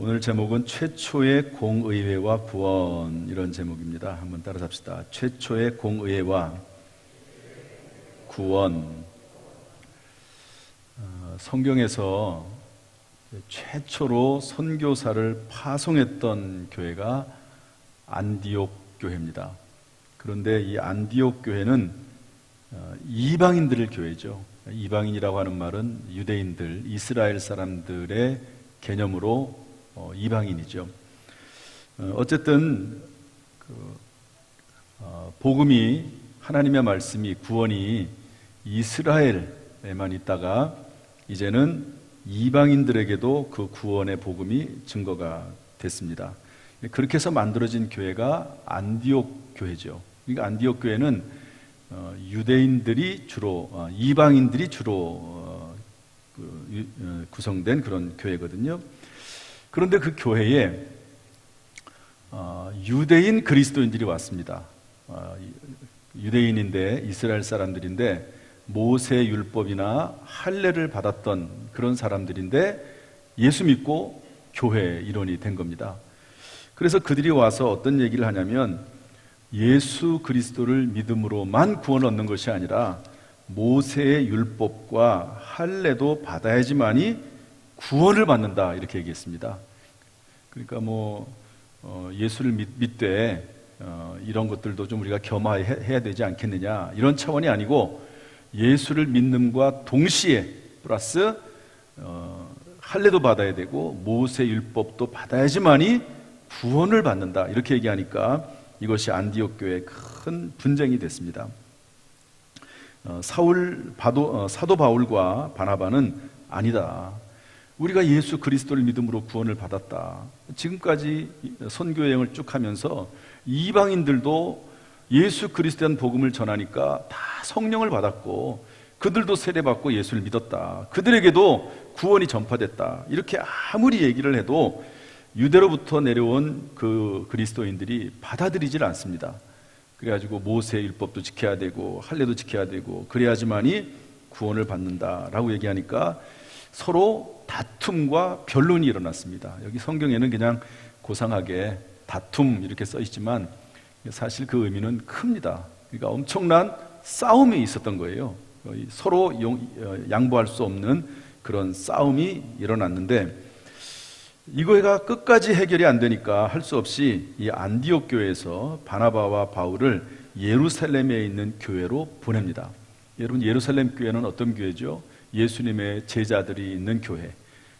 오늘 제목은 최초의 공의회와 구원, 이런 제목입니다. 한번 따라잡시다. 최초의 공의회와 구원. 성경에서 최초로 선교사를 파송했던 교회가 안디옥 교회입니다. 그런데 이 안디옥 교회는 이방인들의 교회죠. 이방인이라고 하는 말은 유대인들, 이스라엘 사람들의 개념으로 이방인이죠. 어쨌든 복음이, 하나님의 말씀이, 구원이 이스라엘에만 있다가 이제는 이방인들에게도 그 구원의 복음이 증거가 됐습니다. 그렇게 해서 만들어진 교회가 안디옥 교회죠. 그러니까 안디옥 교회는 유대인들이 주로, 이방인들이 주로 구성된 그런 교회거든요. 그런데 그 교회에 유대인 그리스도인들이 왔습니다. 유대인인데, 이스라엘 사람들인데 모세 율법이나 할례를 받았던 그런 사람들인데 예수 믿고 교회 일원이 된 겁니다. 그래서 그들이 와서 어떤 얘기를 하냐면, 예수 그리스도를 믿음으로만 구원을 얻는 것이 아니라 모세의 율법과 할례도 받아야지만이 구원을 받는다, 이렇게 얘기했습니다. 그러니까 예수를 믿되 이런 것들도 좀 우리가 겸해야 되지 않겠느냐, 이런 차원이 아니고 예수를 믿음과 동시에 플러스 할례도 받아야 되고 모세 율법도 받아야지만이 구원을 받는다, 이렇게 얘기하니까 이것이 안디옥 교회의 큰 분쟁이 됐습니다. 사도 바울과 바나바는 아니다, 우리가 예수 그리스도를 믿음으로 구원을 받았다. 지금까지 선교 여행을 쭉 하면서 이방인들도 예수 그리스도에 대한 복음을 전하니까 다 성령을 받았고 그들도 세례받고 예수를 믿었다. 그들에게도 구원이 전파됐다. 이렇게 아무리 얘기를 해도 유대로부터 내려온 그 그리스도인들이 받아들이질 않습니다. 그래가지고 모세 율법도 지켜야 되고 할례도 지켜야 되고 그래야지만이 구원을 받는다라고 얘기하니까 서로 다툼과 변론이 일어났습니다. 여기 성경에는 그냥 고상하게 다툼 이렇게 써 있지만 사실 그 의미는 큽니다. 그러니까 엄청난 싸움이 있었던 거예요. 서로 양보할 수 없는 그런 싸움이 일어났는데, 이거가 끝까지 해결이 안 되니까 할 수 없이 이 안디옥 교회에서 바나바와 바울을 예루살렘에 있는 교회로 보냅니다. 여러분, 예루살렘 교회는 어떤 교회죠? 예수님의 제자들이 있는 교회,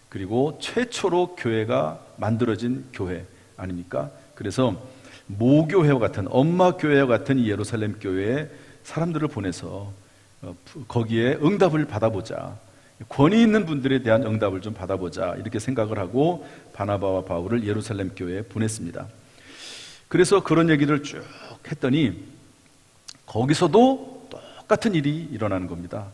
그리고 최초로 교회가 만들어진 교회 아닙니까? 그래서 모교회와 같은, 엄마 교회와 같은 이 예루살렘 교회에 사람들을 보내서 거기에 응답을 받아보자, 권위 있는 분들에 대한 응답을 좀 받아보자, 이렇게 생각을 하고 바나바와 바울을 예루살렘 교회에 보냈습니다. 그래서 그런 얘기를 쭉 했더니 거기서도 똑같은 일이 일어나는 겁니다.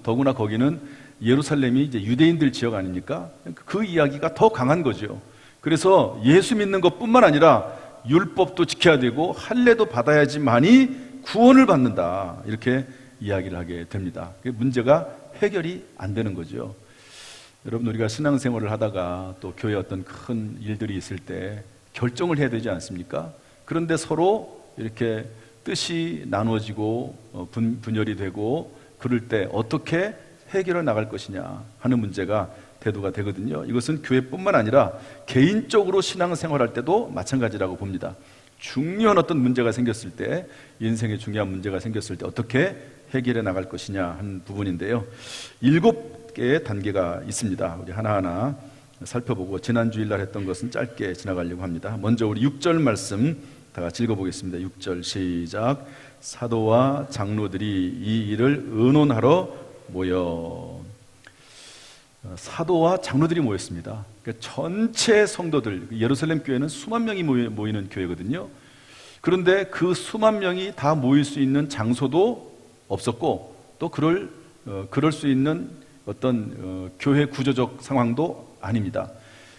더구나 거기는 예루살렘이 이제 유대인들 지역 아닙니까? 그 이야기가 더 강한 거죠. 그래서 예수 믿는 것뿐만 아니라 율법도 지켜야 되고 할례도 받아야지만이 구원을 받는다, 이렇게 이야기를 하게 됩니다. 문제가 해결이 안 되는 거죠. 여러분, 우리가 신앙생활을 하다가 또 교회에 어떤 큰 일들이 있을 때 결정을 해야 되지 않습니까? 그런데 서로 이렇게 뜻이 나누어지고 분열이 되고 그럴 때 어떻게 해결해 나갈 것이냐 하는 문제가 대두가 되거든요. 이것은 교회뿐만 아니라 개인적으로 신앙생활할 때도 마찬가지라고 봅니다. 중요한 어떤 문제가 생겼을 때, 인생에 중요한 문제가 생겼을 때 어떻게 해결해 나갈 것이냐 하는 부분인데요. 7개의 단계가 있습니다. 우리 하나하나 살펴보고 지난 주일날 했던 것은 짧게 지나가려고 합니다. 먼저 우리 6절 말씀 다 같이 읽어보겠습니다. 6절 시작. 사도와 장로들이 이 일을 의논하러 모여. 사도와 장로들이 모였습니다. 그러니까 전체 성도들, 예루살렘 교회는 수만 명이 모이는 교회거든요. 그런데 그 수만 명이 다 모일 수 있는 장소도 없었고, 또 그럴 수 있는 어떤 교회 구조적 상황도 아닙니다.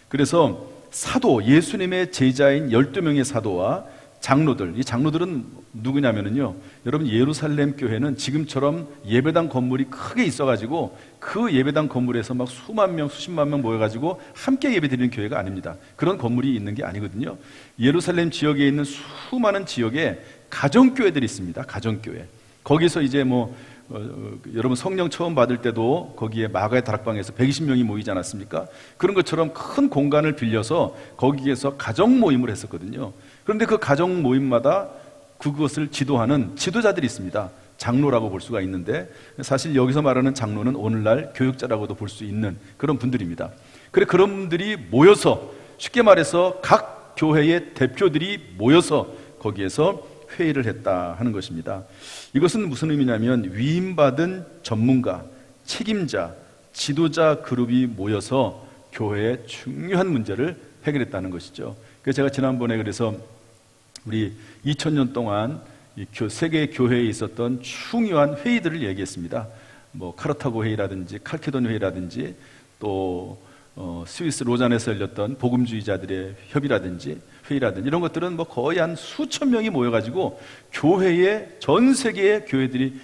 그래서 사도, 예수님의 제자인 12명의 사도와 장로들, 이 장로들은 누구냐면요, 여러분 예루살렘 교회는 지금처럼 예배당 건물이 크게 있어가지고 그 예배당 건물에서 막 수만 명, 수십만 명 모여가지고 함께 예배드리는 교회가 아닙니다. 그런 건물이 있는 게 아니거든요. 예루살렘 지역에 있는 수많은 지역에 가정교회들이 있습니다. 가정교회. 거기서 이제 여러분 성령 처음 받을 때도 거기에 마가의 다락방에서 120명이 모이지 않았습니까? 그런 것처럼 큰 공간을 빌려서 거기에서 가정 모임을 했었거든요. 그런데 그 가정 모임마다 그것을 지도하는 지도자들이 있습니다. 장로라고 볼 수가 있는데, 사실 여기서 말하는 장로는 오늘날 교육자라고도 볼 수 있는 그런 분들입니다. 그런 분들이 모여서, 쉽게 말해서 각 교회의 대표들이 모여서 거기에서 회의를 했다 하는 것입니다. 이것은 무슨 의미냐면 위임받은 전문가, 책임자, 지도자 그룹이 모여서 교회의 중요한 문제를 해결했다는 것이죠. 그래서 제가 지난번에 그래서 우리 2000년 동안 세계 교회에 있었던 중요한 회의들을 얘기했습니다. 카르타고 회의라든지 칼케돈 회의라든지 또 스위스 로잔에서 열렸던 복음주의자들의 협의라든지 회의라든지 이런 것들은 거의 한 수천 명이 모여가지고 교회의 전 세계의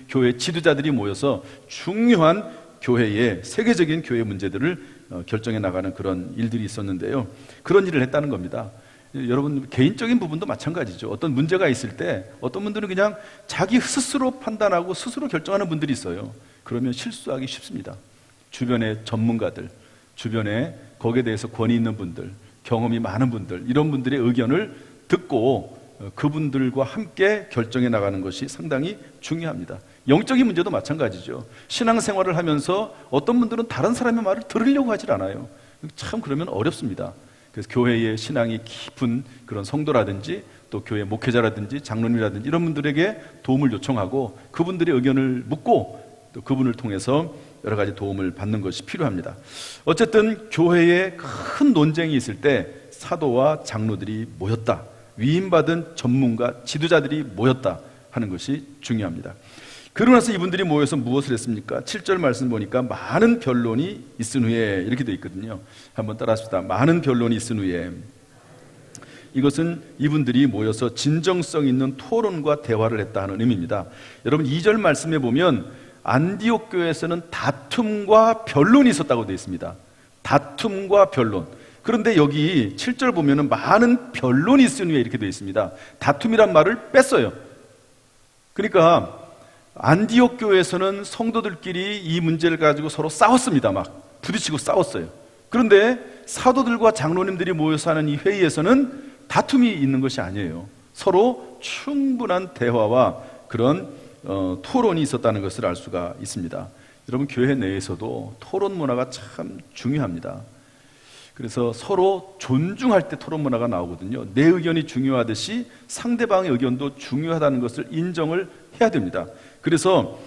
교회 지도자들이 모여서 중요한 교회의 세계적인 교회 문제들을 결정해 나가는 그런 일들이 있었는데요. 그런 일을 했다는 겁니다. 여러분 개인적인 부분도 마찬가지죠. 어떤 문제가 있을 때 어떤 분들은 그냥 자기 스스로 판단하고 스스로 결정하는 분들이 있어요. 그러면 실수하기 쉽습니다. 주변의 전문가들, 주변에 거기에 대해서 권위 있는 분들, 경험이 많은 분들, 이런 분들의 의견을 듣고 그분들과 함께 결정해 나가는 것이 상당히 중요합니다. 영적인 문제도 마찬가지죠. 신앙생활을 하면서 어떤 분들은 다른 사람의 말을 들으려고 하질 않아요. 참 그러면 어렵습니다. 그래서 교회의 신앙이 깊은 그런 성도라든지 또 교회 목회자라든지 장로님이라든지 이런 분들에게 도움을 요청하고 그분들의 의견을 묻고 또 그분을 통해서 여러 가지 도움을 받는 것이 필요합니다. 어쨌든 교회에 큰 논쟁이 있을 때 사도와 장로들이 모였다, 위임받은 전문가, 지도자들이 모였다 하는 것이 중요합니다. 그러고 나서 이분들이 모여서 무엇을 했습니까? 7절 말씀 보니까 많은 변론이 있은 후에 이렇게 되어 있거든요. 한번 따라합시다. 많은 변론이 있은 후에. 이것은 이분들이 모여서 진정성 있는 토론과 대화를 했다 하는 의미입니다. 여러분 2절 말씀에 보면 안디옥 교회에서는 다툼과 변론이 있었다고 되어 있습니다. 다툼과 변론. 그런데 여기 7절 보면은 많은 변론이 있은 후에 이렇게 되어 있습니다. 다툼이란 말을 뺐어요. 그러니까 안디옥 교회에서는 성도들끼리 이 문제를 가지고 서로 싸웠습니다. 막 부딪히고 싸웠어요. 그런데 사도들과 장로님들이 모여서 하는 이 회의에서는 다툼이 있는 것이 아니에요. 서로 충분한 대화와 그런 토론이 있었다는 것을 알 수가 있습니다. 여러분 교회 내에서도 토론 문화가 참 중요합니다. 그래서 서로 존중할 때 토론 문화가 나오거든요. 내 의견이 중요하듯이 상대방의 의견도 중요하다는 것을 인정을 해야 됩니다. 그래서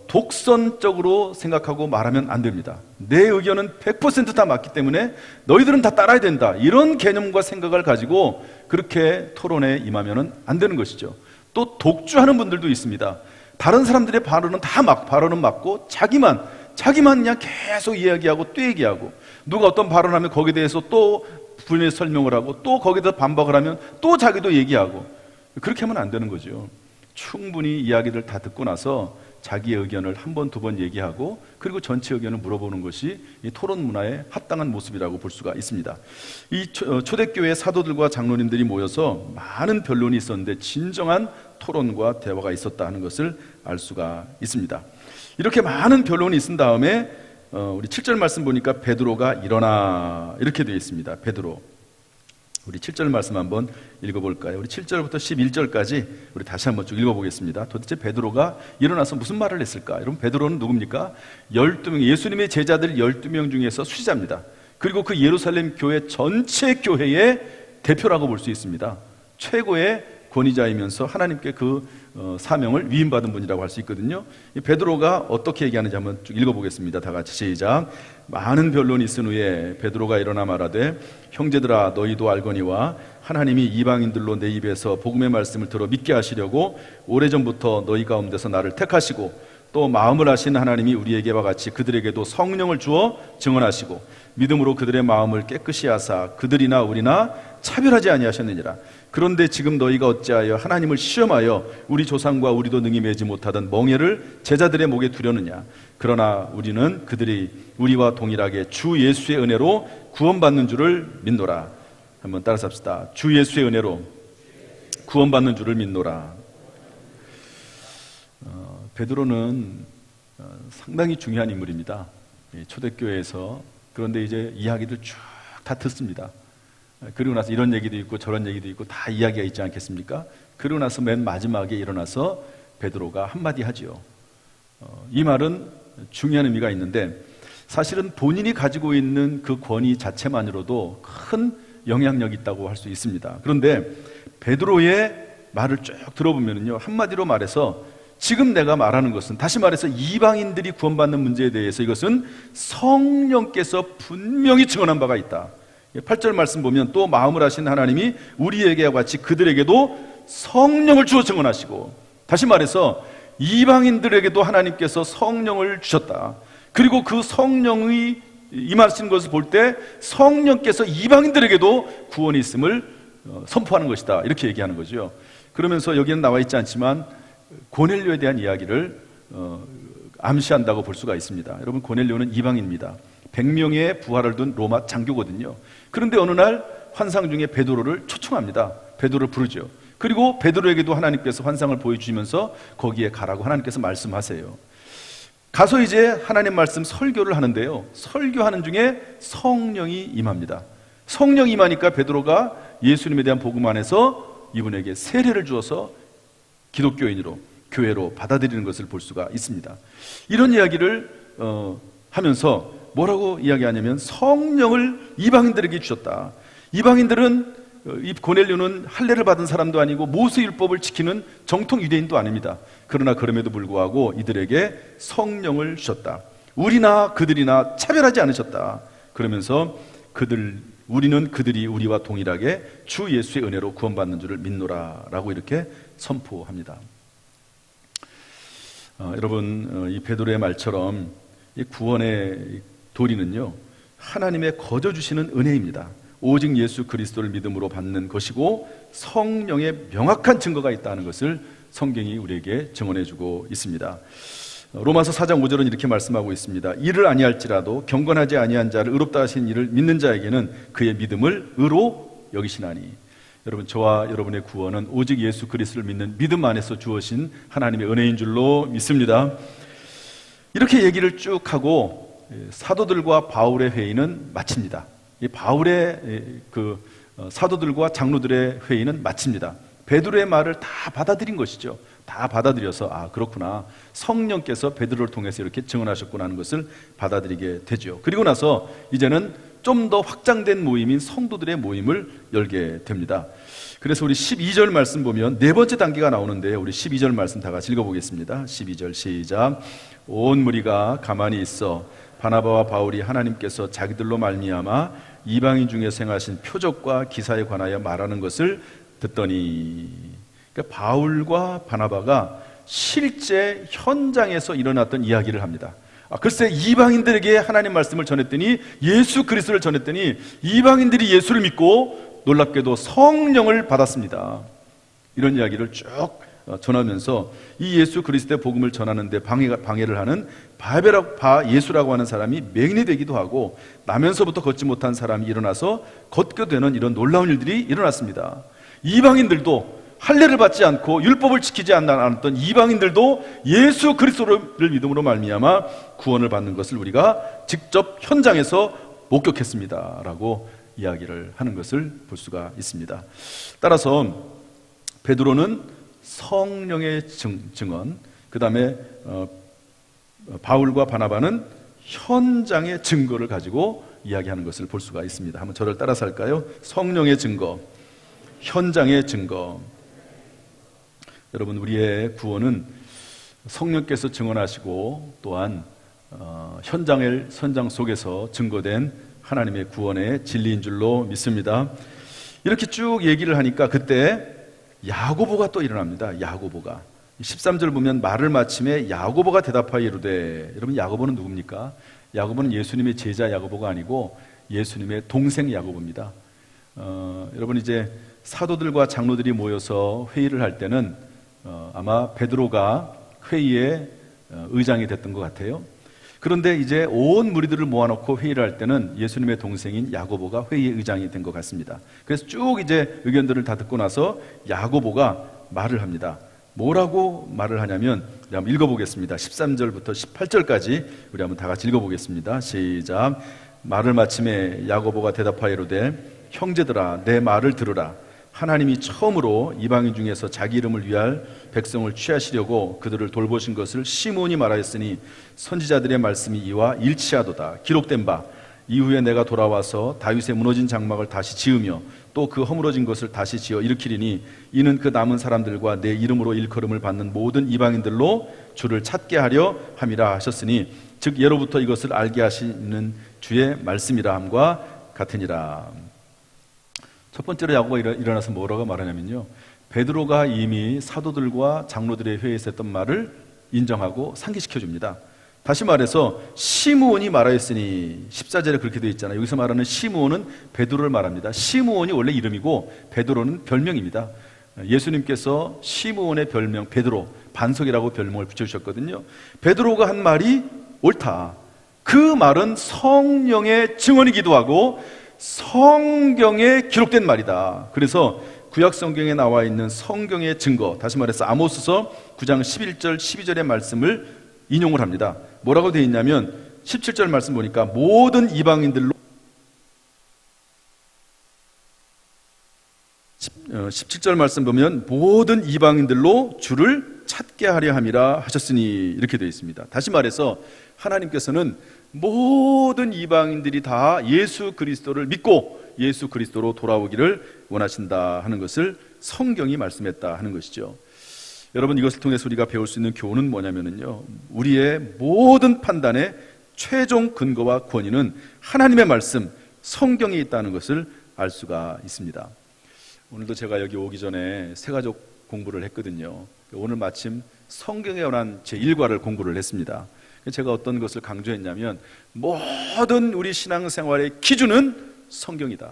독선적으로 생각하고 말하면 안 됩니다. 내 의견은 100% 다 맞기 때문에 너희들은 다 따라야 된다, 이런 개념과 생각을 가지고 그렇게 토론에 임하면 안 되는 것이죠. 또 독주하는 분들도 있습니다. 다른 사람들의 발언은 다 발언은 맞고 자기만 그냥 계속 이야기하고 또 얘기하고, 누가 어떤 발언하면 거기에 대해서 또 분명히 설명을 하고 또 거기다 반박을 하면 또 자기도 얘기하고, 그렇게 하면 안 되는 거죠. 충분히 이야기를 다 듣고 나서 자기의 의견을 한 번, 두 번 얘기하고 그리고 전체 의견을 물어보는 것이 이 토론 문화의 합당한 모습이라고 볼 수가 있습니다. 이 초대교회 사도들과 장로님들이 모여서 많은 변론이 있었는데 진정한 토론과 대화가 있었다 하는 것을 알 수가 있습니다. 이렇게 많은 변론이 있은 다음에 우리 7절 말씀 보니까 베드로가 일어나 이렇게 되어 있습니다. 베드로. 우리 7절 말씀 한번 읽어볼까요? 우리 7절부터 11절까지 우리 다시 한번 쭉 읽어보겠습니다. 도대체 베드로가 일어나서 무슨 말을 했을까? 여러분 베드로는 누굽니까? 12명, 예수님의 제자들 12명 중에서 수지자입니다. 그리고 그 예루살렘 교회 전체 교회의 대표라고 볼 수 있습니다. 최고의 권위자이면서 하나님께 그 사명을 위임받은 분이라고 할 수 있거든요. 이 베드로가 어떻게 얘기하는지 한번 쭉 읽어보겠습니다. 다 같이 시작. 많은 변론이 있은 후에 베드로가 일어나 말하되 형제들아 너희도 알거니와 하나님이 이방인들로 내 입에서 복음의 말씀을 들어 믿게 하시려고 오래전부터 너희 가운데서 나를 택하시고 또 마음을 하신 하나님이 우리에게와 같이 그들에게도 성령을 주어 증언하시고 믿음으로 그들의 마음을 깨끗이 하사 그들이나 우리나 차별하지 아니하셨느니라. 그런데 지금 너희가 어찌하여 하나님을 시험하여 우리 조상과 우리도 능히 매지 못하던 멍에를 제자들의 목에 두려느냐. 그러나 우리는 그들이 우리와 동일하게 주 예수의 은혜로 구원받는 줄을 믿노라. 한번 따라서 합시다. 주 예수의 은혜로 구원받는 줄을 믿노라. 베드로는 상당히 중요한 인물입니다. 초대교회에서. 그런데 이제 이야기들 쭉 다 듣습니다. 그리고 나서 이런 얘기도 있고 저런 얘기도 있고 다 이야기가 있지 않겠습니까? 그리고 나서 맨 마지막에 일어나서 베드로가 한마디 하지요. 이 말은 중요한 의미가 있는데, 사실은 본인이 가지고 있는 그 권위 자체만으로도 큰 영향력이 있다고 할 수 있습니다. 그런데 베드로의 말을 쭉 들어보면요, 한마디로 말해서 지금 내가 말하는 것은, 다시 말해서 이방인들이 구원받는 문제에 대해서 이것은 성령께서 분명히 증언한 바가 있다. 8절 말씀 보면 또 마음을 하신 하나님이 우리에게와 같이 그들에게도 성령을 주어 증언하시고, 다시 말해서 이방인들에게도 하나님께서 성령을 주셨다. 그리고 그 성령이 임하신 것을 볼 때 성령께서 이방인들에게도 구원이 있음을 선포하는 것이다, 이렇게 얘기하는 거죠. 그러면서 여기는 나와 있지 않지만 고넬료에 대한 이야기를 암시한다고 볼 수가 있습니다. 여러분, 고넬료는 이방인입니다. 100명의 부하를 둔 로마 장교거든요. 그런데 어느 날 환상 중에 베드로를 초청합니다. 베드로를 부르죠. 그리고 베드로에게도 하나님께서 환상을 보여주시면서 거기에 가라고 하나님께서 말씀하세요. 가서 이제 하나님 말씀 설교를 하는데요, 설교하는 중에 성령이 임합니다. 성령이 임하니까 베드로가 예수님에 대한 복음 안에서 이분에게 세례를 주어서 기독교인으로, 교회로 받아들이는 것을 볼 수가 있습니다. 이런 이야기를 하면서 뭐라고 이야기하냐면 성령을 이방인들에게 주셨다. 이방인들은, 이 고넬료는 할례를 받은 사람도 아니고 모세율법을 지키는 정통 유대인도 아닙니다. 그러나 그럼에도 불구하고 이들에게 성령을 주셨다. 우리나 그들이나 차별하지 않으셨다. 그러면서 우리는 그들이 우리와 동일하게 주 예수의 은혜로 구원받는 줄을 믿노라 라고 이렇게 선포합니다. 여러분, 이 베드로의 말처럼 이 구원의 도리는요, 하나님의 거저 주시는 은혜입니다. 오직 예수 그리스도를 믿음으로 받는 것이고 성령의 명확한 증거가 있다는 것을 성경이 우리에게 증언해주고 있습니다. 로마서 4장 5절은 이렇게 말씀하고 있습니다. 이를 아니할지라도 경건하지 아니한 자를 의롭다 하신 이를 믿는 자에게는 그의 믿음을 의로 여기시나니. 여러분, 저와 여러분의 구원은 오직 예수 그리스도를 믿는 믿음 안에서 주어진 하나님의 은혜인 줄로 믿습니다. 이렇게 얘기를 쭉 하고 사도들과 바울의 회의는 마칩니다. 이 바울의 사도들과 장로들의 회의는 마칩니다. 베드로의 말을 다 받아들인 것이죠. 다 받아들여서 그렇구나, 성령께서 베드로를 통해서 이렇게 증언하셨구나 하는 것을 받아들이게 되죠. 그리고 나서 이제는 좀 더 확장된 모임인 성도들의 모임을 열게 됩니다. 그래서 우리 12절 말씀 보면 네 번째 단계가 나오는데요, 우리 12절 말씀 다 같이 읽어보겠습니다. 12절 시작. 온 무리가 가만히 있어 바나바와 바울이 하나님께서 자기들로 말미암아 이방인 중에 행하신 표적과 기사에 관하여 말하는 것을 듣더니. 그러니까 바울과 바나바가 실제 현장에서 일어났던 이야기를 합니다. 글쎄, 이방인들에게 하나님 말씀을 전했더니, 예수 그리스도를 전했더니 이방인들이 예수를 믿고 놀랍게도 성령을 받았습니다. 이런 이야기를 쭉 전하면서 이 예수 그리스도의 복음을 전하는데 방해를 하는 바 예수라고 하는 사람이 맹인이 되기도 하고, 나면서부터 걷지 못한 사람이 일어나서 걷게 되는 이런 놀라운 일들이 일어났습니다. 이방인들도, 할례를 받지 않고 율법을 지키지 않았던 이방인들도 예수 그리스도를 믿음으로 말미암아 구원을 받는 것을 우리가 직접 현장에서 목격했습니다 라고 이야기를 하는 것을 볼 수가 있습니다. 따라서 베드로는 성령의 증언, 그 다음에 바울과 바나바는 현장의 증거를 가지고 이야기하는 것을 볼 수가 있습니다. 한번 저를 따라서 할까요? 성령의 증거, 현장의 증거. 여러분, 우리의 구원은 성령께서 증언하시고 또한 현장 속에서 증거된 하나님의 구원의 진리인 줄로 믿습니다. 이렇게 쭉 얘기를 하니까 그때 야고보가 또 일어납니다. 야고보가 13절 보면 말을 마침에 야고보가 대답하여 이르되. 여러분, 야고보는 누굽니까? 야고보는 예수님의 제자 야고보가 아니고 예수님의 동생 야고보입니다. 여러분, 이제 사도들과 장로들이 모여서 회의를 할 때는 아마 베드로가 회의의 의장이 됐던 것 같아요. 그런데 이제 온 무리들을 모아놓고 회의를 할 때는 예수님의 동생인 야고보가 회의의 의장이 된 것 같습니다. 그래서 쭉 이제 의견들을 다 듣고 나서 야고보가 말을 합니다. 뭐라고 말을 하냐면, 우리 한번 읽어보겠습니다. 13절부터 18절까지 우리 한번 다 같이 읽어보겠습니다. 시작. 말을 마침에 야고보가 대답하여 이르되, 형제들아, 내 말을 들으라. 하나님이 처음으로 이방인 중에서 자기 이름을 위할 백성을 취하시려고 그들을 돌보신 것을 시므온이 말하였으니 선지자들의 말씀이 이와 일치하도다. 기록된 바 이후에 내가 돌아와서 다윗의 무너진 장막을 다시 지으며 또 그 허물어진 것을 다시 지어 일으키리니 이는 그 남은 사람들과 내 이름으로 일컬음을 받는 모든 이방인들로 주를 찾게 하려 함이라 하셨으니, 즉 예로부터 이것을 알게 하시는 주의 말씀이라 함과 같으니라. 첫 번째로 야고보가 일어나서 뭐라고 말하냐면요, 베드로가 이미 사도들과 장로들의 회의에서 했던 말을 인정하고 상기시켜 줍니다. 다시 말해서 시므온이 말하였으니, 14절에 그렇게 되어 있잖아요. 여기서 말하는 시므온은 베드로를 말합니다. 시므온이 원래 이름이고 베드로는 별명입니다. 예수님께서 시므온의 별명 베드로, 반석이라고 별명을 붙여주셨거든요. 베드로가 한 말이 옳다. 그 말은 성령의 증언이기도 하고 성경에 기록된 말이다. 그래서 구약 성경에 나와 있는 성경의 증거, 다시 말해서 아모스서 9장 11절 12절의 말씀을 인용을 합니다. 뭐라고 되어 있냐면 17절 말씀 보니까 모든 이방인들로, 17절 말씀 보면 모든 이방인들로 주를 찾게 하려 함이라 하셨으니, 이렇게 되어 있습니다. 다시 말해서 하나님께서는 모든 이방인들이 다 예수 그리스도를 믿고 예수 그리스도로 돌아오기를 원하신다 하는 것을 성경이 말씀했다 하는 것이죠. 여러분, 이것을 통해서 우리가 배울 수 있는 교훈은 뭐냐면요, 우리의 모든 판단의 최종 근거와 권위는 하나님의 말씀, 성경에 있다는 것을 알 수가 있습니다. 오늘도 제가 여기 오기 전에 새가족 공부를 했거든요. 오늘 마침 성경에 관한 제1과를 공부를 했습니다. 제가 어떤 것을 강조했냐면, 모든 우리 신앙생활의 기준은 성경이다.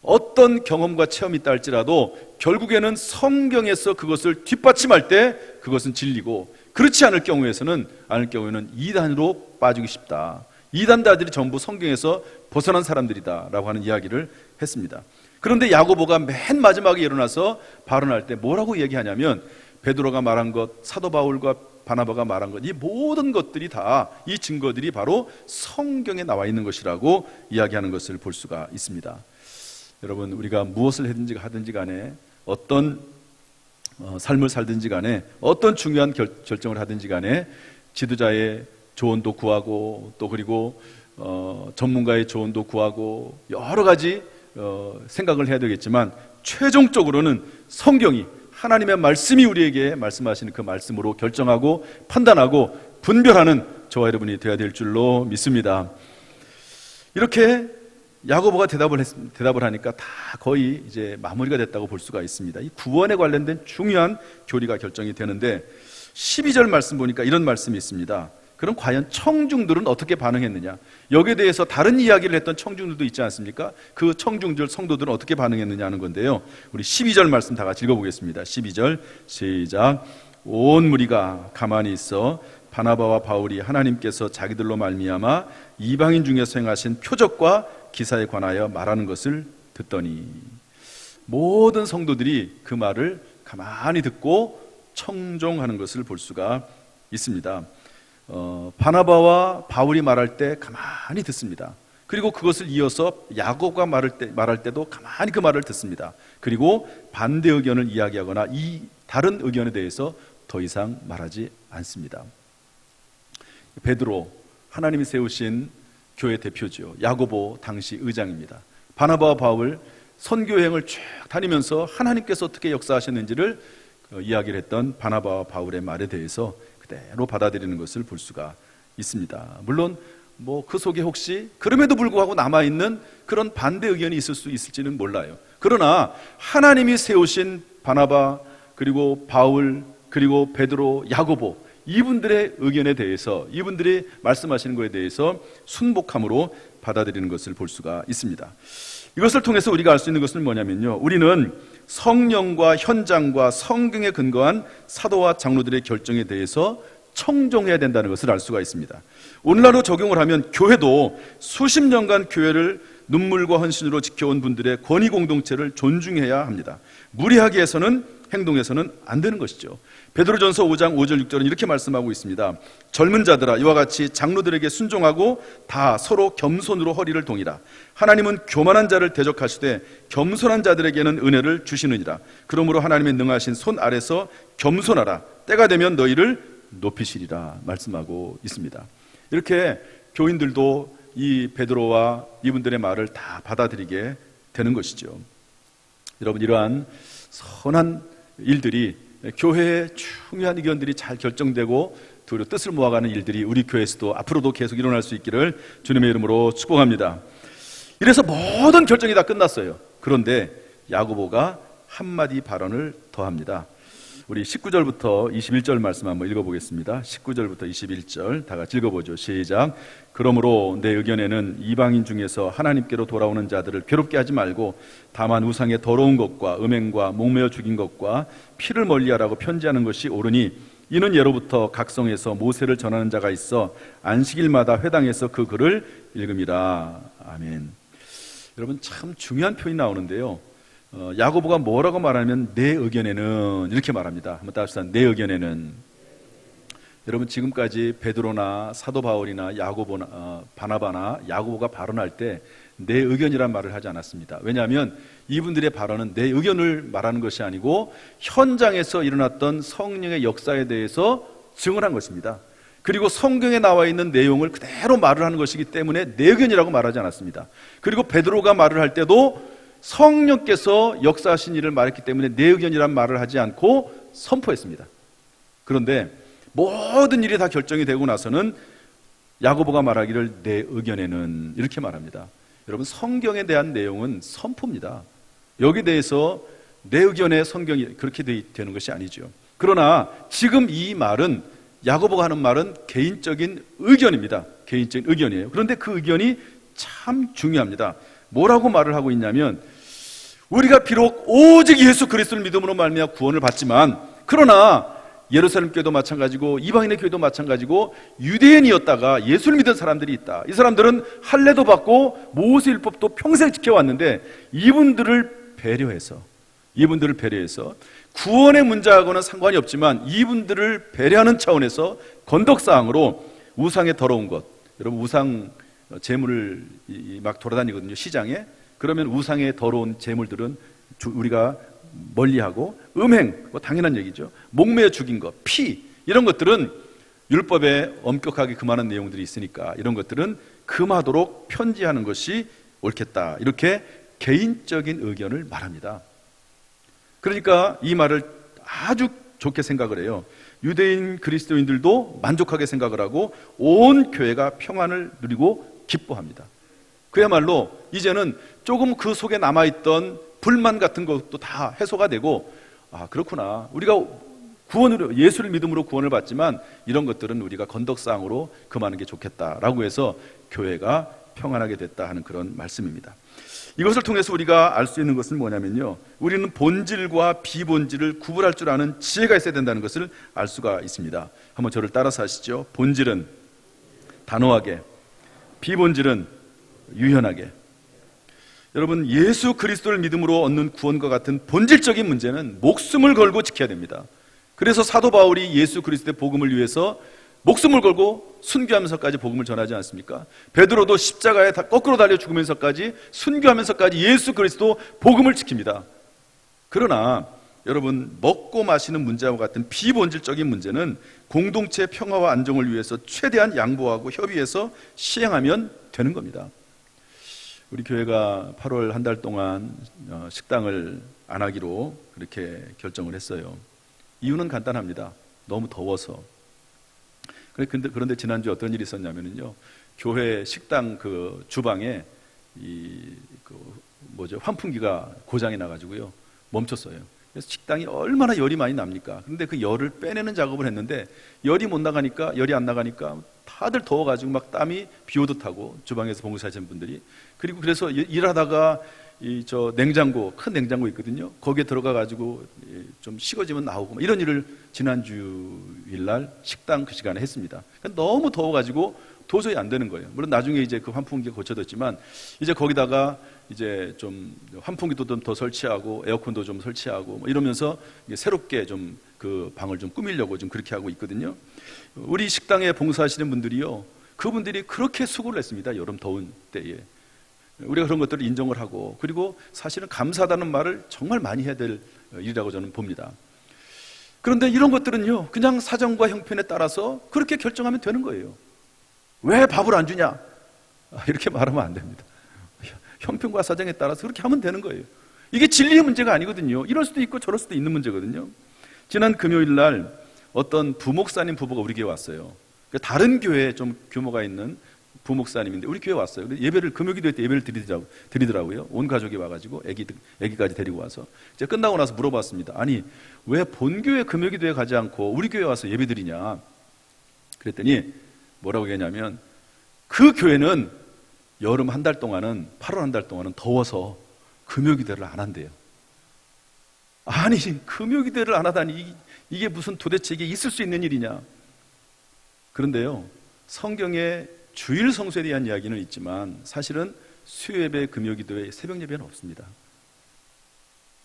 어떤 경험과 체험이 있다 할지라도 결국에는 성경에서 그것을 뒷받침할 때 그것은 진리고, 그렇지 않을 경우에는 이단으로 빠지기 쉽다. 이단자들이 전부 성경에서 벗어난 사람들이다 라고 하는 이야기를 했습니다. 그런데 야고보가 맨 마지막에 일어나서 발언할 때 뭐라고 얘기하냐면, 베드로가 말한 것, 사도 바울과 바나바가 말한 것, 이 모든 것들이 다, 이 증거들이 바로 성경에 나와 있는 것이라고 이야기하는 것을 볼 수가 있습니다. 여러분, 우리가 무엇을 하든지 간에, 어떤 삶을 살든지 간에, 어떤 중요한 결정을 하든지 간에 지도자의 조언도 구하고, 또 그리고 전문가의 조언도 구하고, 여러 가지 생각을 해야 되겠지만 최종적으로는 성경이, 하나님의 말씀이 우리에게 말씀하시는 그 말씀으로 결정하고 판단하고 분별하는 저와 여러분이 되어야 될 줄로 믿습니다. 이렇게 야고보가 대답을 하니까 다 거의 이제 마무리가 됐다고 볼 수가 있습니다. 이 구원에 관련된 중요한 교리가 결정이 되는데, 12절 말씀 보니까 이런 말씀이 있습니다. 그럼 과연 청중들은 어떻게 반응했느냐? 여기에 대해서 다른 이야기를 했던 청중들도 있지 않습니까? 그 청중들, 성도들은 어떻게 반응했느냐 하는 건데요, 우리 12절 말씀 다 같이 읽어보겠습니다. 12절 시작. 온 무리가 가만히 있어 바나바와 바울이 하나님께서 자기들로 말미암아 이방인 중에서 행하신 표적과 기사에 관하여 말하는 것을 듣더니, 모든 성도들이 그 말을 가만히 듣고 청종하는 것을 볼 수가 있습니다. 바나바와 바울이 말할 때 가만히 듣습니다. 그리고 그것을 이어서 야고보가 말할 때도 가만히 그 말을 듣습니다. 그리고 반대 의견을 이야기하거나 이 다른 의견에 대해서 더 이상 말하지 않습니다. 베드로, 하나님이 세우신 교회 대표죠. 야고보 당시 의장입니다. 바나바와 바울 선교 여행을 쭉 다니면서 하나님께서 어떻게 역사하셨는지를 이야기를 했던 바나바와 바울의 말에 대해서 그대로 받아들이는 것을 볼 수가 있습니다. 물론 그 속에 혹시 그럼에도 불구하고 남아있는 그런 반대 의견이 있을 수 있을지는 몰라요. 그러나 하나님이 세우신 바나바, 그리고 바울, 그리고 베드로, 야고보, 이분들의 의견에 대해서, 이분들이 말씀하시는 것에 대해서 순복함으로 받아들이는 것을 볼 수가 있습니다. 이것을 통해서 우리가 알 수 있는 것은 뭐냐면요, 우리는 성령과 현장과 성경에 근거한 사도와 장로들의 결정에 대해서 청종해야 된다는 것을 알 수가 있습니다. 오늘날로 적용을 하면 교회도 수십 년간 교회를 눈물과 헌신으로 지켜온 분들의 권위 공동체를 존중해야 합니다. 무리하게 해서는, 행동해서는 안 되는 것이죠. 베드로전서 5장 5절 6절은 이렇게 말씀하고 있습니다. 젊은 자들아, 이와 같이 장로들에게 순종하고 다 서로 겸손으로 허리를 동이라. 하나님은 교만한 자를 대적하시되 겸손한 자들에게는 은혜를 주시느니라. 그러므로 하나님의 능하신 손 아래서 겸손하라. 때가 되면 너희를 높이시리라 말씀하고 있습니다. 이렇게 교인들도 이 베드로와 이분들의 말을 다 받아들이게 되는 것이죠. 여러분, 이러한 선한 일들이, 교회의 중요한 의견들이 잘 결정되고 그리고 뜻을 모아가는 일들이 우리 교회에서도 앞으로도 계속 일어날 수 있기를 주님의 이름으로 축복합니다. 이래서 모든 결정이 다 끝났어요. 그런데 야고보가 한마디 발언을 더합니다. 우리 19절부터 21절 말씀 한번 읽어보겠습니다. 19절부터 21절 다 같이 읽어보죠. 시작. 그러므로 내 의견에는 이방인 중에서 하나님께로 돌아오는 자들을 괴롭게 하지 말고 다만 우상의 더러운 것과 음행과 목매어 죽인 것과 피를 멀리하라고 편지하는 것이 옳으니 이는 예로부터 각성에서 모세를 전하는 자가 있어 안식일마다 회당에서 그 글을 읽음이라. 아멘. 여러분, 참 중요한 표현이 나오는데요, 야고보가 뭐라고 말하면 내 의견에는 이렇게 말합니다. 한번 따라합시다. 내 의견에는. 여러분, 지금까지 베드로나 사도 바울이나 야고보나 바나바나 야고보가 발언할 때 내 의견이란 말을 하지 않았습니다. 왜냐하면 이분들의 발언은 내 의견을 말하는 것이 아니고 현장에서 일어났던 성령의 역사에 대해서 증언한 것입니다. 그리고 성경에 나와 있는 내용을 그대로 말을 하는 것이기 때문에 내 의견이라고 말하지 않았습니다. 그리고 베드로가 말을 할 때도 성령께서 역사하신 일을 말했기 때문에 내 의견이란 말을 하지 않고 선포했습니다. 그런데 모든 일이 다 결정이 되고 나서는 야고보가 말하기를 내 의견에는 이렇게 말합니다. 여러분, 성경에 대한 내용은 선포입니다. 여기에 대해서 내 의견에 성경이 그렇게 되는 것이 아니죠. 그러나 지금 이 말은, 야고보가 하는 말은 개인적인 의견입니다. 개인적인 의견이에요. 그런데 그 의견이 참 중요합니다. 뭐라고 말을 하고 있냐면, 우리가 비록 오직 예수 그리스도를 믿음으로 말미암아 구원을 받지만, 그러나 예루살렘 교회도 마찬가지고 이방인의 교회도 마찬가지고 유대인이었다가 예수를 믿은 사람들이 있다. 이 사람들은 할례도 받고 모세율법도 평생 지켜왔는데 이분들을 배려해서 구원의 문제하고는 상관이 없지만 이분들을 배려하는 차원에서 건덕사항으로 우상의 더러운 것, 여러분, 우상 제물을 막 돌아다니거든요, 시장에. 그러면 우상의 더러운 제물들은 우리가 멀리하고, 음행, 뭐 당연한 얘기죠. 목매어 죽인 것, 피, 이런 것들은 율법에 엄격하게 금하는 내용들이 있으니까 이런 것들은 금하도록 편지하는 것이 옳겠다. 이렇게 개인적인 의견을 말합니다. 그러니까 이 말을 아주 좋게 생각을 해요. 유대인 그리스도인들도 만족하게 생각을 하고 온 교회가 평안을 누리고 기뻐합니다. 그야말로 이제는 조금 그 속에 남아있던 불만 같은 것도 다 해소가 되고, 아, 그렇구나, 우리가 구원으로, 예수를 믿음으로 구원을 받지만 이런 것들은 우리가 건덕사항으로 금하는 게 좋겠다라고 해서 교회가 평안하게 됐다 하는 그런 말씀입니다. 이것을 통해서 우리가 알 수 있는 것은 뭐냐면요, 우리는 본질과 비본질을 구분할 줄 아는 지혜가 있어야 된다는 것을 알 수가 있습니다. 한번 저를 따라서 하시죠. 본질은 단호하게, 비본질은 유연하게. 여러분, 예수 그리스도를 믿음으로 얻는 구원과 같은 본질적인 문제는 목숨을 걸고 지켜야 됩니다. 그래서 사도 바울이 예수 그리스도의 복음을 위해서 목숨을 걸고 순교하면서까지 복음을 전하지 않습니까? 베드로도 십자가에 거꾸로 달려 죽으면서까지, 순교하면서까지 예수 그리스도 복음을 지킵니다. 그러나 여러분, 먹고 마시는 문제와 같은 비본질적인 문제는 공동체 평화와 안정을 위해서 최대한 양보하고 협의해서 시행하면 되는 겁니다. 우리 교회가 8월 한 달 동안 식당을 안 하기로 그렇게 결정을 했어요. 이유는 간단합니다. 너무 더워서. 그런데 지난주에 어떤 일이 있었냐면요, 교회 식당 그 주방에 환풍기가 고장이 나가지고요, 멈췄어요. 그래서 식당이 얼마나 열이 많이 납니까? 근데 그 열을 빼내는 작업을 했는데 열이 안 나가니까 다들 더워가지고 막 땀이 비 오듯 하고, 주방에서 봉사하시는 분들이. 그리고 그래서 일하다가 저 냉장고, 큰 냉장고 있거든요. 거기에 들어가가지고 좀 식어지면 나오고, 이런 일을 지난주일날 식당 그 시간에 했습니다. 너무 더워가지고 도저히 안 되는 거예요. 물론 나중에 이제 그 환풍기가 고쳐졌지만, 이제 거기다가 이제 좀 환풍기도 좀 더 설치하고 에어컨도 좀 설치하고 뭐 이러면서 새롭게 좀 그 방을 좀 꾸미려고 좀 그렇게 하고 있거든요. 우리 식당에 봉사하시는 분들이요, 그분들이 그렇게 수고를 했습니다. 여름 더운 때에. 우리가 그런 것들을 인정을 하고, 그리고 사실은 감사하다는 말을 정말 많이 해야 될 일이라고 저는 봅니다. 그런데 이런 것들은요, 그냥 사정과 형편에 따라서 그렇게 결정하면 되는 거예요. 왜 밥을 안 주냐? 이렇게 말하면 안 됩니다. 형편과 사정에 따라서 그렇게 하면 되는 거예요. 이게 진리의 문제가 아니거든요. 이럴 수도 있고 저럴 수도 있는 문제거든요. 지난 금요일 날 어떤 부목사님 부부가 우리 교회 왔어요. 다른 교회에 좀 규모가 있는 부목사님인데 우리 교회 왔어요. 예배를, 금요기도회 때 예배를 드리더라고요. 온 가족이 와가지고 애기까지 데리고 와서. 이제 끝나고 나서 물어봤습니다. 아니, 왜 본교회 금요기도회 가지 않고 우리 교회 와서 예배 드리냐? 그랬더니 뭐라고 얘기하냐면, 그 교회는 여름 한 달 동안은, 8월 한 달 동안은 더워서 금요기도회를 안 한대요. 아니, 금요기도회를 안 하다니 이게 무슨, 도대체 이게 있을 수 있는 일이냐? 그런데요, 성경에 주일 성수에 대한 이야기는 있지만 사실은 수요예배, 금요기도회, 새벽예배는 없습니다.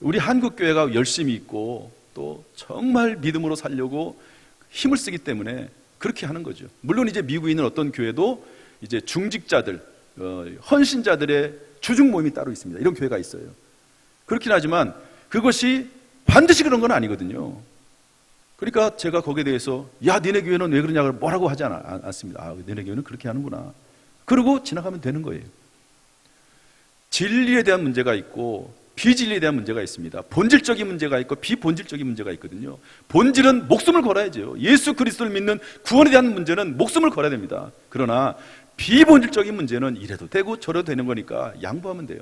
우리 한국교회가 열심히 있고 또 정말 믿음으로 살려고 힘을 쓰기 때문에 그렇게 하는 거죠. 물론 이제 미국에 있는 어떤 교회도 이제 중직자들, 헌신자들의 주중 모임이 따로 있습니다. 이런 교회가 있어요. 그렇긴 하지만 그것이 반드시 그런 건 아니거든요. 그러니까 제가 거기에 대해서 야, 니네 교회는 왜 그러냐고 뭐라고 하지 않습니다. 아, 니네 교회는 그렇게 하는구나. 그러고 지나가면 되는 거예요. 진리에 대한 문제가 있고 비진리에 대한 문제가 있습니다. 본질적인 문제가 있고 비본질적인 문제가 있거든요. 본질은 목숨을 걸어야죠. 예수 그리스도를 믿는 구원에 대한 문제는 목숨을 걸어야 됩니다. 그러나 비본질적인 문제는 이래도 되고 저래도 되는 거니까 양보하면 돼요.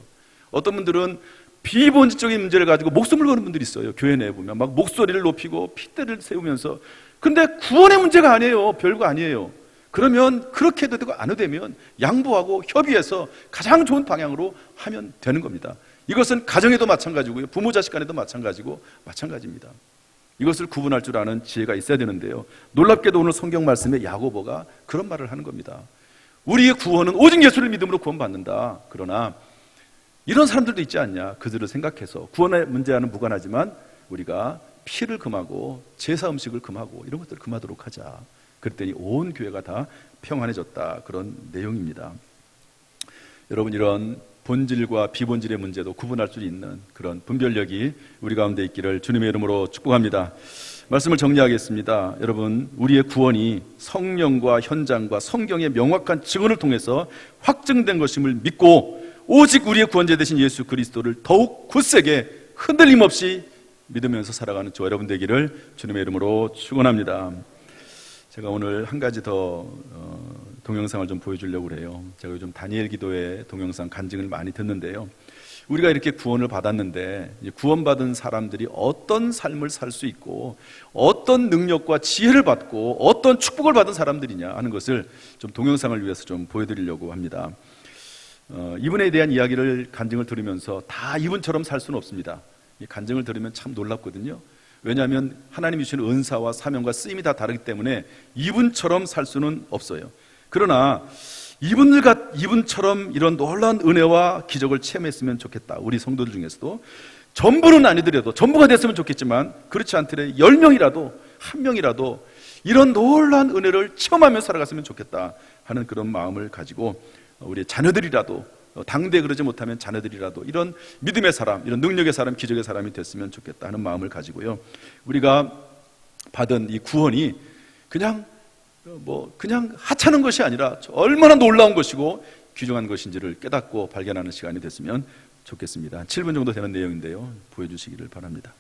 어떤 분들은 비본질적인 문제를 가지고 목숨을 거는 분들이 있어요. 교회 내에 보면 막 목소리를 높이고 핏대를 세우면서. 근데 구원의 문제가 아니에요. 별거 아니에요. 그러면 그렇게 해도 되고 안 해도 되면 양보하고 협의해서 가장 좋은 방향으로 하면 되는 겁니다. 이것은 가정에도 마찬가지고요, 부모 자식 간에도 마찬가지입니다. 이것을 구분할 줄 아는 지혜가 있어야 되는데요, 놀랍게도 오늘 성경 말씀에 야고보가 그런 말을 하는 겁니다. 우리의 구원은 오직 예수를 믿음으로 구원받는다. 그러나 이런 사람들도 있지 않냐? 그들을 생각해서 구원의 문제와는 무관하지만 우리가 피를 금하고 제사 음식을 금하고 이런 것들을 금하도록 하자. 그랬더니 온 교회가 다 평안해졌다. 그런 내용입니다. 여러분, 이런 본질과 비본질의 문제도 구분할 수 있는 그런 분별력이 우리 가운데 있기를 주님의 이름으로 축복합니다. 말씀을 정리하겠습니다. 여러분, 우리의 구원이 성령과 현장과 성경의 명확한 증언을 통해서 확증된 것임을 믿고 오직 우리의 구원자 되신 예수 그리스도를 더욱 굳세게 흔들림 없이 믿으면서 살아가는 저와 여러분 되기를 주님의 이름으로 축원합니다. 제가 오늘 한 가지 더 동영상을 좀 보여주려고 그래요. 제가 요즘 다니엘 기도회 동영상 간증을 많이 듣는데요, 우리가 이렇게 구원을 받았는데 구원받은 사람들이 어떤 삶을 살 수 있고 어떤 능력과 지혜를 받고 어떤 축복을 받은 사람들이냐 하는 것을 좀 동영상을 위해서 좀 보여드리려고 합니다. 이분에 대한 이야기를, 간증을 들으면서 다 이분처럼 살 수는 없습니다. 이 간증을 들으면 참 놀랍거든요. 왜냐하면 하나님이 주시는 은사와 사명과 쓰임이 다 다르기 때문에 이분처럼 살 수는 없어요. 그러나 이분처럼 이런 놀라운 은혜와 기적을 체험했으면 좋겠다. 우리 성도들 중에서도 전부는 아니더라도, 전부가 됐으면 좋겠지만 그렇지 않더라도 10명이라도 1명이라도 이런 놀라운 은혜를 체험하며 살아갔으면 좋겠다 하는 그런 마음을 가지고 우리 자녀들이라도, 당대 그러지 못하면 자녀들이라도 이런 믿음의 사람, 이런 능력의 사람, 기적의 사람이 됐으면 좋겠다 하는 마음을 가지고요, 우리가 받은 이 구원이 그냥 하찮은 것이 아니라 얼마나 놀라운 것이고 귀중한 것인지를 깨닫고 발견하는 시간이 됐으면 좋겠습니다. 7분 정도 되는 내용인데요, 보여주시기를 바랍니다.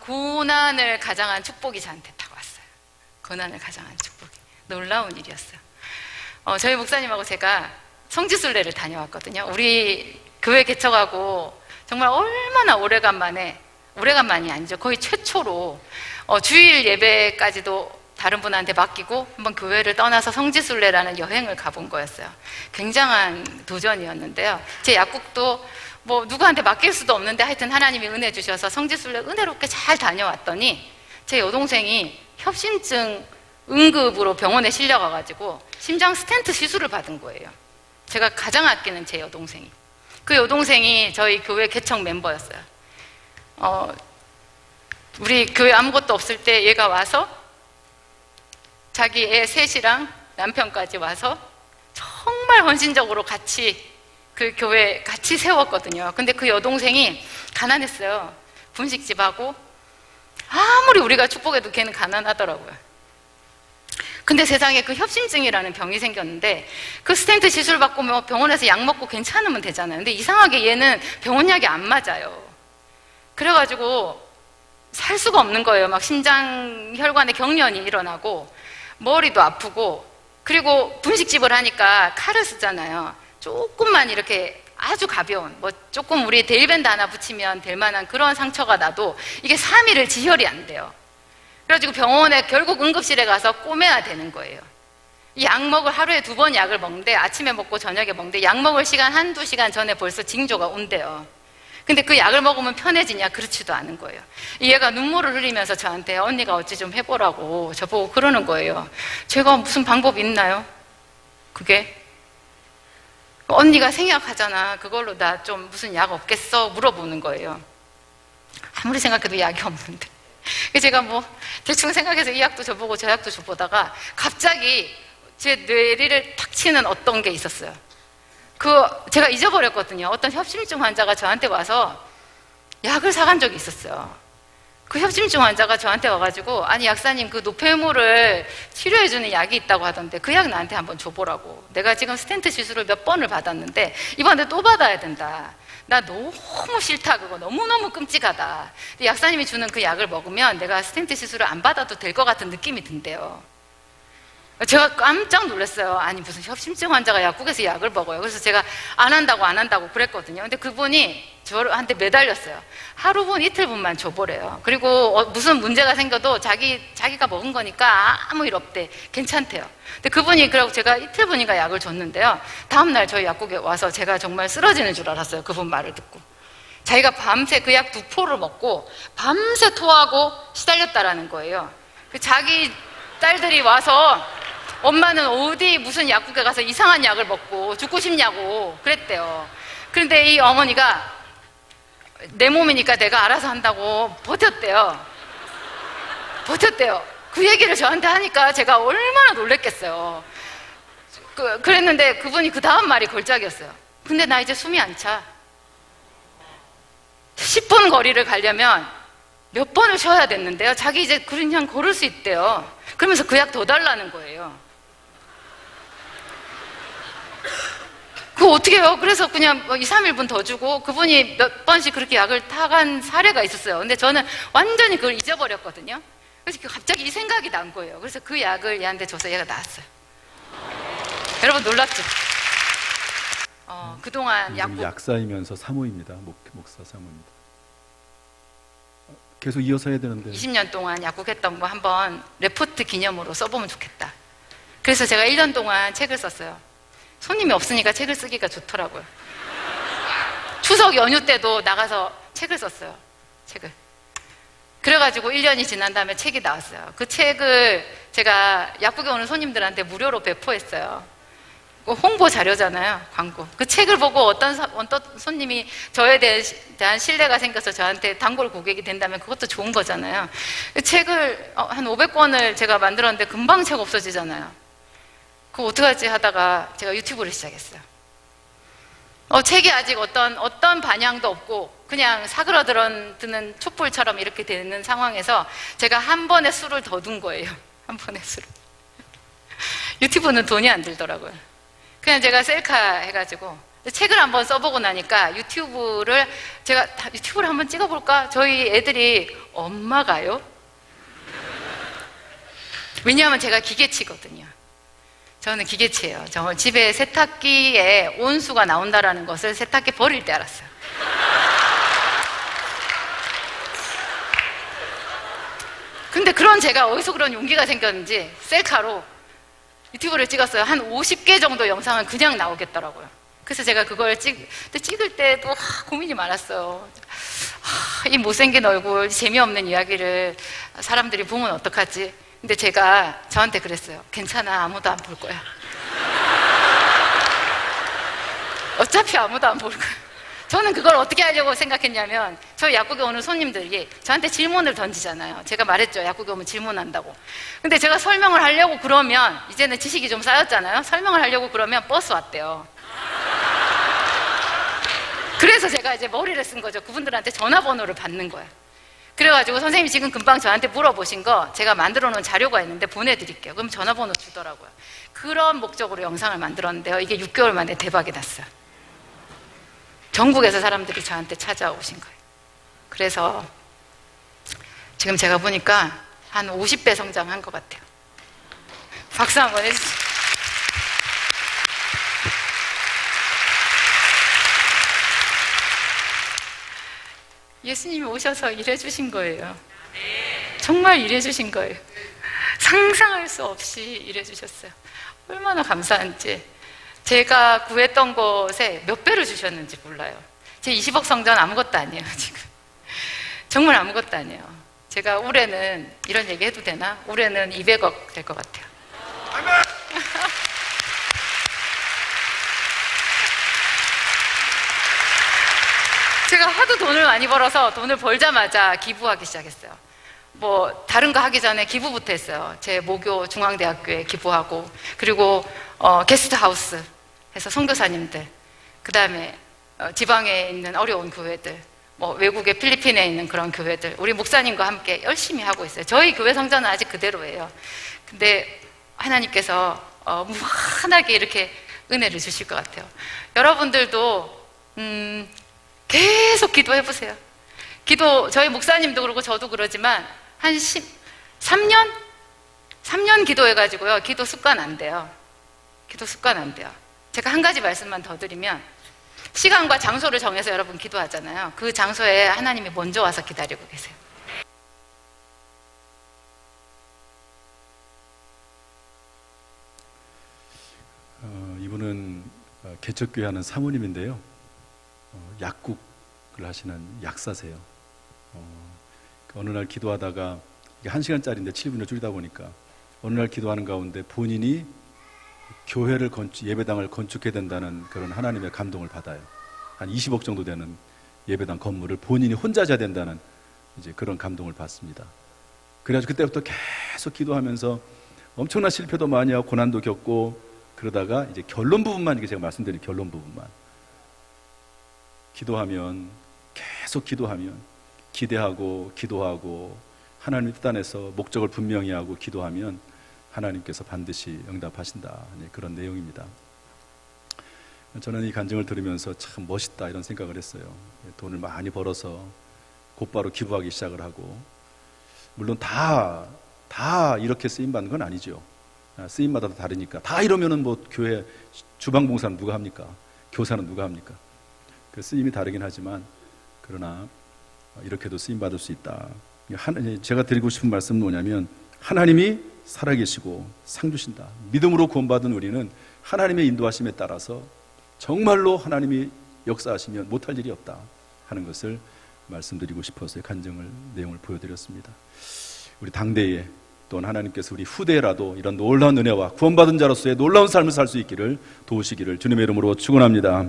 고난을 가장한 축복이 저한테 딱 왔어요. 고난을 가장한 축복이 놀라운 일이었어요. 저희 목사님하고 제가 성지순례를 다녀왔거든요. 우리 교회 개척하고 정말 얼마나 오래간만이 아니죠, 거의 최초로 주일 예배까지도 다른 분한테 맡기고 한번 교회를 떠나서 성지순례라는 여행을 가본 거였어요. 굉장한 도전이었는데요. 제 약국도 뭐 누구한테 맡길 수도 없는데 하여튼 하나님이 은혜 주셔서 성지순례 은혜롭게 잘 다녀왔더니 제 여동생이 협심증 응급으로 병원에 실려가가지고 심장 스텐트 시술을 받은 거예요. 제가 가장 아끼는 제 여동생이. 그 여동생이 저희 교회 개척 멤버였어요. 우리 교회 아무것도 없을 때 얘가 와서 자기 애 셋이랑 남편까지 와서 정말 헌신적으로 같이 그 교회 같이 세웠거든요. 근데 그 여동생이 가난했어요. 분식집하고 아무리 우리가 축복해도 걔는 가난하더라고요. 근데 세상에 그 협심증이라는 병이 생겼는데 그 스텐트 시술 받고 뭐 병원에서 약 먹고 괜찮으면 되잖아요. 근데 이상하게 얘는 병원 약이 안 맞아요. 그래가지고 살 수가 없는 거예요. 막 심장 혈관에 경련이 일어나고 머리도 아프고, 그리고 분식집을 하니까 칼을 쓰잖아요. 조금만 이렇게 아주 가벼운, 뭐 조금 우리 데일밴드 하나 붙이면 될 만한 그런 상처가 나도 이게 3일을 지혈이 안 돼요. 그래가지고 병원에 결국 응급실에 가서 꼬매야 되는 거예요. 약 먹을 하루에 2번 약을 먹는데 아침에 먹고 저녁에 먹는데 약 먹을 시간 1-2시간 전에 벌써 징조가 온대요. 근데 그 약을 먹으면 편해지냐? 그렇지도 않은 거예요. 얘가 눈물을 흘리면서 저한테 언니가 어찌 좀 해보라고 저보고 그러는 거예요. 제가 무슨 방법 있나요? 그게? 언니가 생약하잖아. 그걸로 나 좀 무슨 약 없겠어? 물어보는 거예요. 아무리 생각해도 약이 없는데. 제가 뭐 대충 생각해서 이 약도 줘보고 저 약도 줘보다가 갑자기 제 뇌리를 탁 치는 어떤 게 있었어요. 제가 잊어버렸거든요. 어떤 협심증 환자가 저한테 와서 약을 사간 적이 있었어요. 그 협심증 환자가 저한테 와가지고 아니 약사님 그 노폐물을 치료해주는 약이 있다고 하던데 그 약 나한테 한번 줘보라고. 내가 지금 스텐트 시술을 몇 번을 받았는데 이번에 또 받아야 된다. 나 너무 싫다. 그거 너무너무 끔찍하다. 약사님이 주는 그 약을 먹으면 내가 스텐트 시술을 안 받아도 될 것 같은 느낌이 든대요. 제가 깜짝 놀랐어요. 아니 무슨 협심증 환자가 약국에서 약을 먹어요. 그래서 제가 안 한다고 그랬거든요. 근데 그분이 저한테 매달렸어요. 하루분 이틀분만 줘보래요. 그리고 무슨 문제가 생겨도 자기가 먹은 거니까 아무 일 없대. 괜찮대요. 근데 그분이 그러고 제가 이틀분인가 약을 줬는데요. 다음날 저희 약국에 와서 제가 정말 쓰러지는 줄 알았어요. 그분 말을 듣고. 자기가 밤새 그 약 2포를 먹고 밤새 토하고 시달렸다라는 거예요. 자기 딸들이 와서 엄마는 어디 무슨 약국에 가서 이상한 약을 먹고 죽고 싶냐고 그랬대요. 그런데 이 어머니가 내 몸이니까 내가 알아서 한다고 버텼대요. 그 얘기를 저한테 하니까 제가 얼마나 놀랬겠어요. 그랬는데 그분이 그 다음 말이 걸작이었어요. 근데 나 이제 숨이 안 차. 10분 거리를 가려면 몇 번을 쉬어야 됐는데요. 자기 이제 그냥 걸을 수 있대요. 그러면서 그 약 더 달라는 거예요. 그거 어떻게 해요? 그래서 그냥 2-3일분 더 주고 그분이 몇 번씩 그렇게 약을 타간 사례가 있었어요. 근데 저는 완전히 그걸 잊어버렸거든요. 그래서 갑자기 이 생각이 난 거예요. 그래서 그 약을 얘한테 줘서 얘가 나았어요. 여러분 놀랍죠? 그동안 약사이면서 사모입니다. 목사 사모입니다. 계속 이어서 해야 되는데 20년 동안 약국했던 거 한번 레포트 기념으로 써보면 좋겠다. 그래서 제가 1년 동안 책을 썼어요. 손님이 없으니까 책을 쓰기가 좋더라고요. 추석 연휴 때도 나가서 책을 썼어요. 그래가지고 1년이 지난 다음에 책이 나왔어요. 그 책을 제가 약국에 오는 손님들한테 무료로 배포했어요. 홍보 자료잖아요. 광고. 그 책을 보고 어떤 손님이 저에 대한 신뢰가 생겨서 저한테 단골 고객이 된다면 그것도 좋은 거잖아요. 그 책을 한 500권을 제가 만들었는데 금방 책 없어지잖아요. 그거 어떡하지 하다가 제가 유튜브를 시작했어요. 책이 아직 어떤 반향도 없고 그냥 사그러드는 촛불처럼 이렇게 되는 상황에서 제가 한 번에 수를 더 둔 거예요. 한 번에 수를. 유튜브는 돈이 안 들더라고요. 그냥 제가 셀카 해가지고 책을 한번 써보고 나니까 유튜브를 한번 찍어볼까? 저희 애들이 엄마가요? 왜냐하면 제가 기계치거든요. 저는 기계치예요. 저 집에 세탁기에 온수가 나온다라는 것을 세탁기 버릴 때 알았어요. 근데 그런 제가 어디서 그런 용기가 생겼는지 셀카로 유튜브를 찍었어요. 한 50개 정도 영상은 그냥 나오겠더라고요. 그래서 제가 그걸 찍을 때도 고민이 많았어요. 이 못생긴 얼굴, 재미없는 이야기를 사람들이 보면 어떡하지? 근데 제가 저한테 그랬어요. 괜찮아, 아무도 안 볼 거야. 어차피 아무도 안 볼 거야. 저는 그걸 어떻게 하려고 생각했냐면, 저희 약국에 오는 손님들이 저한테 질문을 던지잖아요. 제가 말했죠. 약국에 오면 질문한다고. 근데 제가 설명을 하려고 그러면, 이제는 지식이 좀 쌓였잖아요. 설명을 하려고 그러면 버스 왔대요. 그래서 제가 이제 머리를 쓴 거죠. 그분들한테 전화번호를 받는 거야. 그래가지고 선생님이 지금 금방 저한테 물어보신 거 제가 만들어 놓은 자료가 있는데 보내드릴게요. 그럼 전화번호 주더라고요. 그런 목적으로 영상을 만들었는데요. 이게 6개월 만에 대박이 났어요. 전국에서 사람들이 저한테 찾아오신 거예요. 그래서 지금 제가 보니까 한 50배 성장한 것 같아요. 박수 한번 해주세요. 예수님이 오셔서 일해주신 거예요. 정말 일해주신 거예요. 상상할 수 없이 일해주셨어요. 얼마나 감사한지. 제가 구했던 것에 몇 배를 주셨는지 몰라요. 제 20억 성전 아무것도 아니에요, 지금. 정말 아무것도 아니에요. 제가 올해는, 이런 얘기 해도 되나? 올해는 200억 될 것 같아요. 제가 하도 돈을 많이 벌어서 돈을 벌자마자 기부하기 시작했어요. 뭐 다른 거 하기 전에 기부부터 했어요. 제 모교 중앙대학교에 기부하고, 그리고 게스트하우스 해서 선교사님들, 그 다음에 지방에 있는 어려운 교회들, 뭐 외국에 필리핀에 있는 그런 교회들, 우리 목사님과 함께 열심히 하고 있어요. 저희 교회 성전은 아직 그대로예요. 근데 하나님께서 무한하게 이렇게 은혜를 주실 것 같아요. 여러분들도 계속 기도해보세요. 저희 목사님도 그러고 저도 그러지만 한 3년 기도해가지고요. 기도 습관 안 돼요. 기도 습관 안 돼요. 제가 한 가지 말씀만 더 드리면, 시간과 장소를 정해서 여러분 기도하잖아요. 그 장소에 하나님이 먼저 와서 기다리고 계세요. 이분은 개척교회 하는 사모님인데요. 약국을 하시는 약사세요. 어느 날 기도하다가, 이게 1시간짜리인데 7분을 줄이다 보니까 어느 날 기도하는 가운데 본인이 교회를 예배당을 건축해야 된다는 그런 하나님의 감동을 받아요. 한 20억 정도 되는 예배당 건물을 본인이 혼자 져야 된다는 이제 그런 감동을 받습니다. 그래가지고 그때부터 계속 기도하면서 엄청난 실패도 많이 하고 고난도 겪고, 그러다가 이제 결론 부분만, 이게 제가 말씀드린 결론 부분만, 기도하면, 계속 기도하면, 기대하고 기도하고 하나님의 뜻 안에서 목적을 분명히 하고 기도하면 하나님께서 반드시 응답하신다, 그런 내용입니다. 저는 이 간증을 들으면서 참 멋있다 이런 생각을 했어요. 돈을 많이 벌어서 곧바로 기부하기 시작을 하고, 물론 다 이렇게 쓰임받는 건 아니죠. 쓰임마다 다 다르니까. 다 이러면은 뭐 교회 주방봉사는 누가 합니까? 교사는 누가 합니까? 그 쓰임이 다르긴 하지만, 그러나 이렇게도 쓰임받을 수 있다. 제가 드리고 싶은 말씀은 뭐냐면, 하나님이 살아계시고 상 주신다. 믿음으로 구원받은 우리는 하나님의 인도하심에 따라서 정말로 하나님이 역사하시면 못할 일이 없다 하는 것을 말씀드리고 싶어서 간증을, 내용을 보여드렸습니다. 우리 당대에, 또는 하나님께서 우리 후대라도 이런 놀라운 은혜와 구원받은 자로서의 놀라운 삶을 살 수 있기를 도우시기를 주님의 이름으로 축원합니다.